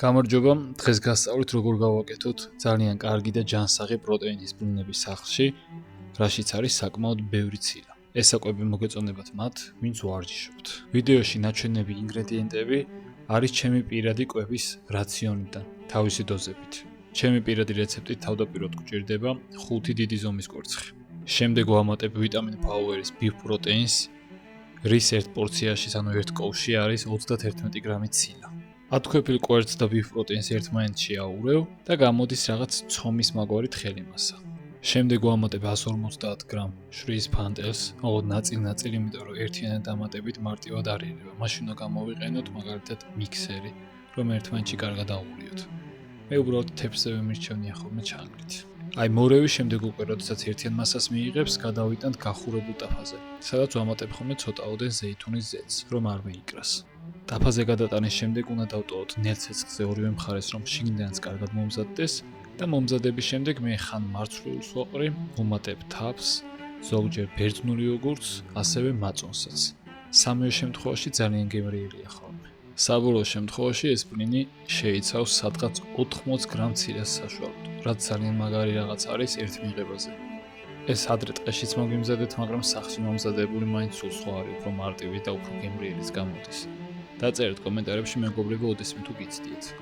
გამარჯობა, დღეს გასწავლით როგორ გავაკეთოთ ძალიან კარგი და ჯანსაღი პროტეინის ბლინების სახლში, რაშიც არის საკმაოდ ბევრი ცილა. ეს საკვები მოგეწონებათ მათ, ვინც ვარჯიშობთ. ვიდეოში ნაჩვენები ინგრედიენტები არის ჩემი პირადი კვების რაციონიდან, თავისი დოზებით. ჩემი პირადი რეცეპტით თავდაპირველად გვჭირდება 5 დიდი ზომის კვერცხი. შემდეგ ვამატებ ვიტამინ Power-ის beef პროტეინს, რის ერთ პორციაში, ანუ ერთ კოვში არის 31 გრამი ცილა. ათქვეფილ კვერცხს და beef პროტეინს ერთმანეთში აურევ და გამოდის რაღაც ცომის მაგვარი თხელი მასა. შემდეგ ვამატებ 150 გრამ შვრიის ფანტელს, ოღონდ ნაწილ-ნაწილ, იმიტომ რომ ერთიანად დამატებით მარტივად არ ერევა. მაშინ უნდა გამოვიყენოთ მაგალითად მიქსერი, რომ ერთმანეთში კარგად აუღლიოთ. მე უბრალოდ თეფსზე ვიმირჩევნია ხოლმე ჩანგრით. აი მორევის შემდეგ უკვე როდესაც ერთიან მასას მიიღებს, გადავიტანთ გახურებულ ტაფაზე, სადაც ვამატებ ხოლმე ცოტაოდენ ზეითუნის ზეთს, რომ არ მეიკრას. ტაფაზე გადატანის შემდეგ უნდა დავტოვოთ ნელცეცხლზე ორივე მხარეს, რომ შიგნიდანაც კარგად მომზადდეს და მომზადების შემდეგ მე ხან მარცვლეულს ვაყრი, ვუმატებ თაფს, ზოგჯერ ბერძნული იოგურტს, ასევე მაწონსაც. სამივე შემთხვევაში ძალიან გემრიელია ხოლმე. საბოლოო შემთხვევაში ეს ბლინი შეიცავს სადღაც 80 გრამ ცილას საშუალოდ, რაც ძალიან მაგარი რაღაც არის ერთ მიღებაზე. ეს ადრე ტყეშიც მოგიმზადეთ, მაგრამ სახლში მომზადებული მაინც სულ სხვა არის, უფრო მარტივი და უფრო გემრიელიც გამოდის. დაწერეთ კომენტარებში მეგობრებო, ოდესმე თუ გიცდიეთ.